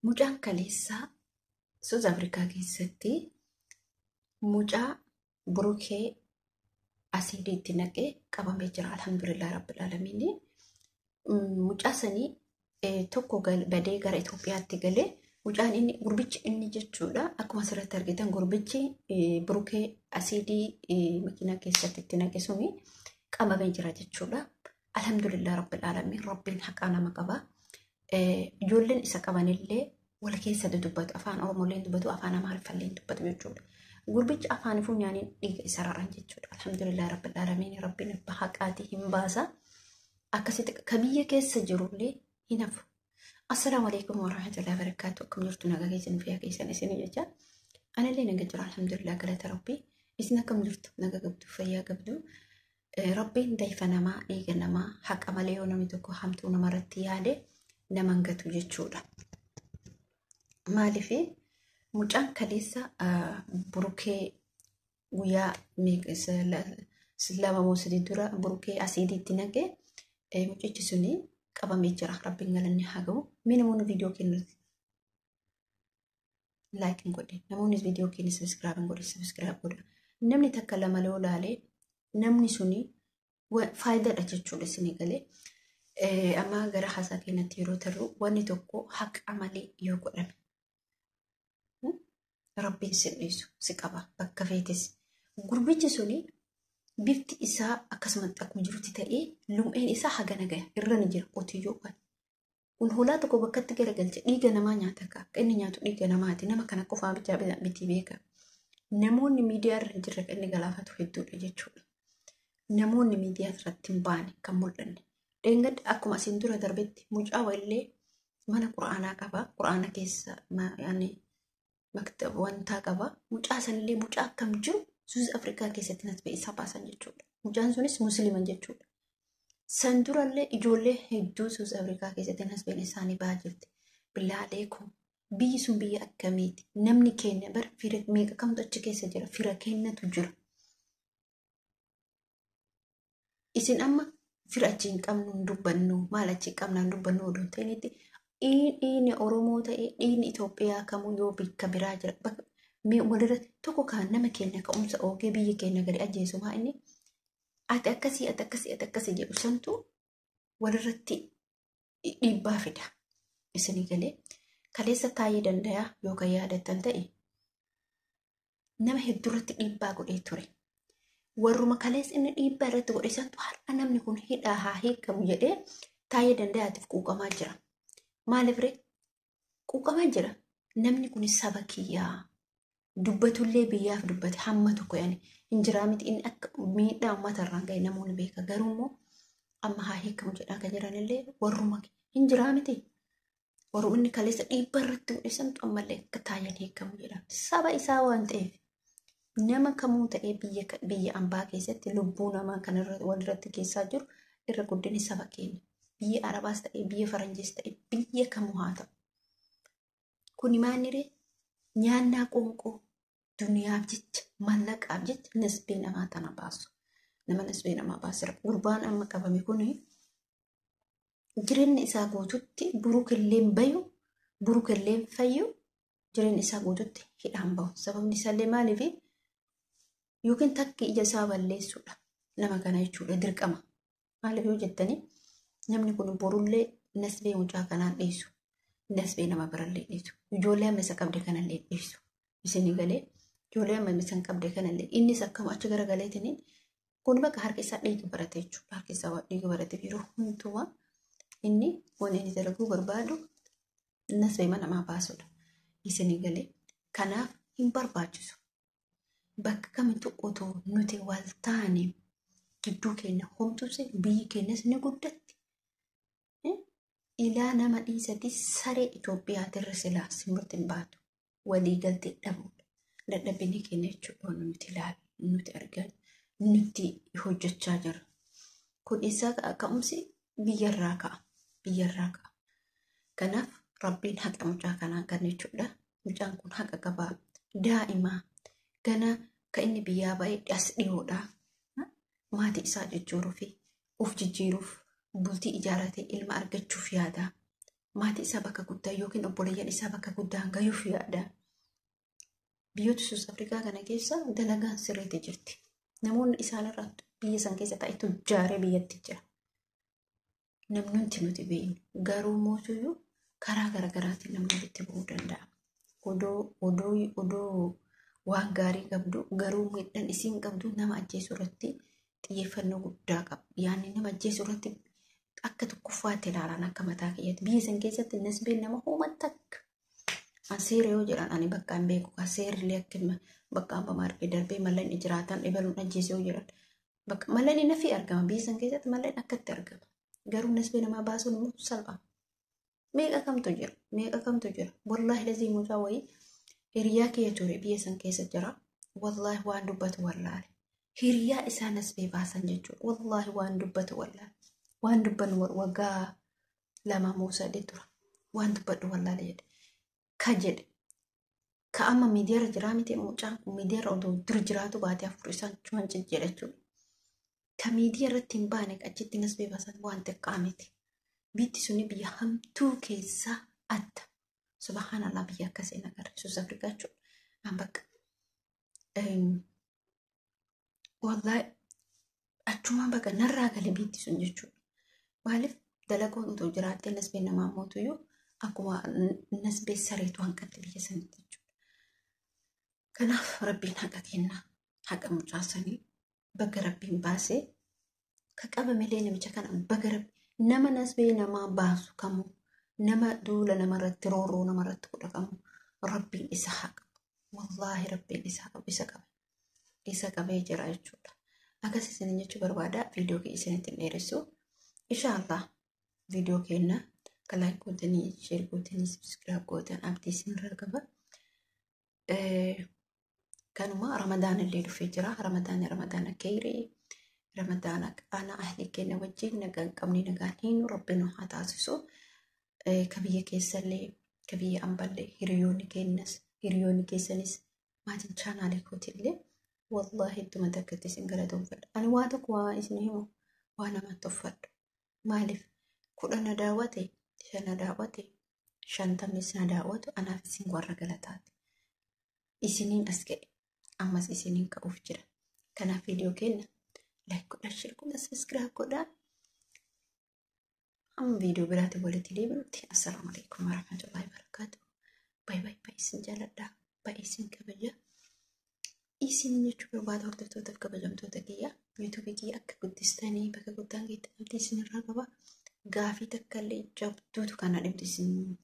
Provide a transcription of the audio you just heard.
Mucaan kaleessaa South Afrikaa keessatti mucaa burukee asiidiitti naqee qabamee jira. Alhamdulillah rabbil aalamiin. Mucaa sanii tokko badee gara Itoophiyaatti galee mucaan inni gurbichi inni jechuudha. Akkuma asirratti argitan gurbichi burukee asiidii makiinaa keessatti itti naqe suni qabamee jira jechuudha. Alhamdulillah rabbil aalamiin rabbiin haqaa nama qaba. Ijoolleen isa qabanillee wal keessa dubbatu afaan Oromooleen dubbatu afaan Amaariffaalleen dubbatu jechuudha. Gurbichi afaan funyaaniin dhiiga isa raran jechuudha. Alhamdulillah rabbil aalamiin rabbiin abbaa haqaatii hin baasa. Akkasitti kabiyya keessa jirullee hin hafu. Assalaamu alaykum warahmatullahi wabarakatuh. Akkam jirtu nagaa keessan fi keessan isin jecha. Anallee nagaa jira alhamdulillah galata rabbii. Isin akkam jirtu nagaa qabdu fayyaa qabdu. Rabbiin dayfa namaa dhiiga namaa haqa malee yoo namni tokko hamtuu namarratti yaade naman gatu jechuudha. Maaliif mucaan kaleessa burukee guyyaa lama moo sadii dura burukee asiidiitti naqee mucichi suni qabamee jira. Rabbiin galanni haa ga'u. Namoonni viidiyoo keenya like godhe, namoonni viidiyoo keenya subscribe godhe. Namni takka lama loo laalee namni suni faayidaadha jechuudha isin galee. Amma gara haasaa keenyatti yeroo tarru wanni tokko haqa malee yoo godhame rabbiin sirriisu si qaba bakka feetes. Gurbichi suni bifti isaa akkasumatti akkuma jirutti ta'ee lum'een isaa haga nagaya irra ni jira qotiyyoowwan. Kun hoolaa tokko bakkatti garagalcha dhiiga namaa nyaata akka inni nyaatu dhiiga namaati. Nama kana qofaa biti beeka. Namoonni miidiyaa irra jirra inni galaafatu hedduudha jechuudha. Namoonni miidiyaa irratti hin baane kan mul'anne. Dheengadda akkuma asiin dura darbetti mucaa illee mana quraanaa qaba. Quraana keessa wantaa qaba. Mucaa sanillee mucaa akkam jiru South Afrikaa keessatti nas ba'e isaa baasan jechuudha. Mucaan sunis musliima jechuudha. San durallee ijoollee hedduu South Afrikaa keessatti nas ba'e isaanii ba'aa jirti. Bilaalee kun biyyi sun biyya akkamiiti? Namni keenya bara fira meeqa kamtu achi keessa jira? Fira keenyatu jira. Isin amma fira achi hin qabnu dubbannu maal achi qabnaan dubbannu oduun ta'initti dhiini Oromoo ta'e dhiini Itoophiyaa kamuu yoo bikka biraa jira. Walirratti tokko kaan nama keenya ka'umsa oogee biyya keenya gadi ajjeesu maa inni ati akkasii jedhu santu walirratti dhiibbaa fida. Isinii galee kaleessa taa'ee danda'a yookaan yaadattan ta'e nama hedduurratti dhiibbaa godhee ture. Warruma kaleessa inni dhiibbaa irratti godhe santu har'a namni kun hidhaa haa hiikamu jedhee taa'ee danda'aatiif quuqamaa jira. Maaliif ree quuqamaa jira? Namni kun saba kiyyaa dubbatullee biyyaaf dubbate hamma tokko yaani injiraa miti inni akka miidhaa uummata irraan ga'e namoonni beeka. Garuu immoo amma haa hiikamu jedhaa kan jiranillee warruma injiraa miti. Warruma inni kaleessa dhiibbaa irratti godhe santu ammallee akka taa'een hiikamu jedha. Saba isaa waan ta'eef nama kamuu ta'ee biyya ambaa keessatti lubbuu namaa kan walirratti keessaa jiru irra guddinni saba keenya. Biyya Arabaas ta'e biyya Faranjiis ta'e biyya kamuu haa ta'u. Kuni maaliree nyaannaa qoonqoo duniyaaf jecha mallaqaaf jecha nasbee namaa tana baasu. Nama nasbee namaa baasira. Gurbaan amma qabame kuni jireenya isaa guututti burukilleen bayu burukilleen fayyu jireenya isaa guututti hidhaan bahu. Sababni isaallee maaliifi yookiin takki ija isaa balleessuudha. Nama kana jechuudha dirqama. Maaliif yoo jettanii namni kun borullee nasbee mucaa kanaan dhiisu. Nasbee nama birallee dhiisu. Ijoollee amma isa qabde kanallee dhiisu. Isinii galee ijoollee amma isa qabde kanallee innis akkama achi garagaleetiniin kun bakka harki isaa dhiiga barate jechuudha. Harki isaa dhiiga barate yeroo hundumaa inni waan inni dalaguu barbaadu nasbee namaa baasudha. Isinii galee kanaaf hin barbaachisu. Bakka kamittuu otoo nuti wal taane gidduu keenya homtuuse biyyi keenyas ni guddatti. Ilaa nama dhiisati saree Itoophiyaati irra silaa simbirti hin baatu. Walii galtee dhabuudha. Dadhabbiin keenya jechuudha nuti ilaalu, nuti argan, nuti hojjechaa jira. Kun isaa ka'umsi biyyarraa ka'a. Kanaaf rabbiin haqa mucaa kanaa kan jechuudha. Mucaan kun haqa qabaa. Daa'imaa gana kan inni biyyaa ba'ee as dhiyoodha. Maatii isaa jijjiiruu fi of jijjiiruuf bultii ijaarratee ilma argachuuf yaada. maatii isaa bakka guddaa yookiin obboleeyyan isaa bakka guddaan gayuuf yaada. Biyyoota Suus Afrikaa kana keessa dalagaan sirriitti jirti. Namoonni isaanirraa biyya san keessa ta'e tujjaaree biyyatti jira. Namnunti nuti beeknu garuu mootuyyuu karaa garaagaraatiin namni walitti bu'uu danda'a. Odoo waan gaarii qabdu garuu miidhaan isiin qabdu nama ajjeesuu irratti xiyyeeffannoo guddaa qaba. Yaani nama ajjeesuu irratti akka tokkoffaatti ilaalan akka mataa kiyyaatti. Biyya san keessatti nasbeen nama uummata akka. Aseera yoo jedhan ani bakka hin beeku. Aseerrillee akka bakka hamba margee darbee malleen jiraatan dhibaluun ajjeesee yoo jedhan. Bakka malleen nafi argama. Biyya san keessatti malleen akkatti argama. Garuu nasbee namaa baasuun immoo salphama. Meeqa kamtu jira. Wallaahi lazii mucaa wayii hiriyaa kiyya ture biyya san keessa jira. Wallaahi waan dubbatu wallaale. Hiriyaa isaa nasbee baasan jechuudha. Wallaahi waan dubbatu wallaale. Waan dubbannu waggaa 2 moo 3 tura. Waan dubbadhu wallaale jedhe. Ka jedhe. Ka amma miidiyaarra jiraa miti mucaan kun miidiyaarra oduu dur jiraatu baatee 4 isaan cuman jedha jechuudha. Ka miidiyaarratti hin baane achitti nasbee baasan waan xiqqaa miti. Biitti suni biyya hamtuu keessaa adda. Subhanallah biyya akkasii nagarra. Suus Afrikaa jechuudha. An bakka. Wallahi achumaan bakka narraa galee biitti sun jechuudha. Maaliif dalagoon utuu jiraattee nasbee namaa mootuyyuu akkuma nasbee sareetu hanqatti biyya sanitti jechuudha. Kanaaf rabbiin haqa kennaa. Haqa mucaasanii bakka rabbiin baasee ka qabamelee namicha kana bakka rabbi nama nasbee namaa baasu kamu nama duula namarratti rooroo namarratti godhakamu rabbiin isa haqa. Wallaahi rabbiin isa qaba isa qabee jira jechuudha. Akkas isin jechuu barbaada viidiyoo kee isinitti dheeressu. Inshaallah viidiyoo keenya ka like gootanii share gootanii subscribe gootan abdii isinirraa qaba. Kanuma Ramadaan illee dhufee jira. Ramadaana kayrii. Ramadaana ana ahli keenya wajjin nagaan qabni nagaan hiinu rabbiin haa taasisu. Ka biyya keessallee ka biyya amballee hiriyoonni keessanis maatiin chaanaalii kootillee wallahi ittuma takkatti isin galatoomfadha. Ani waa tokko waa isin himu waa namatti uffadhu. Maaliif 10 na daawwate 5 na daawwate 50 na daawwatu anaaf isin warra galataati. Isiniin as ga'e ammas isiniin ka'uuf jira. Kanaaf viidiyoo keenya like godhaa, share godhaa, subscribe godhaa. Amma viidiyoo biraatti walitti deebinutti. Assalaamu alaikum warahmatullahi wabarakatuh. Bye bye bye isin jaaladha. Bye isin kabaja. Isin jechuu barbaada hordoftoota kabajamtoota kiyya. YouTube kiyya akka guddistanii bakka guddaan geettan abdii isinirraa qaba. Gaafii takka illee jabduutu kana dhibdi isin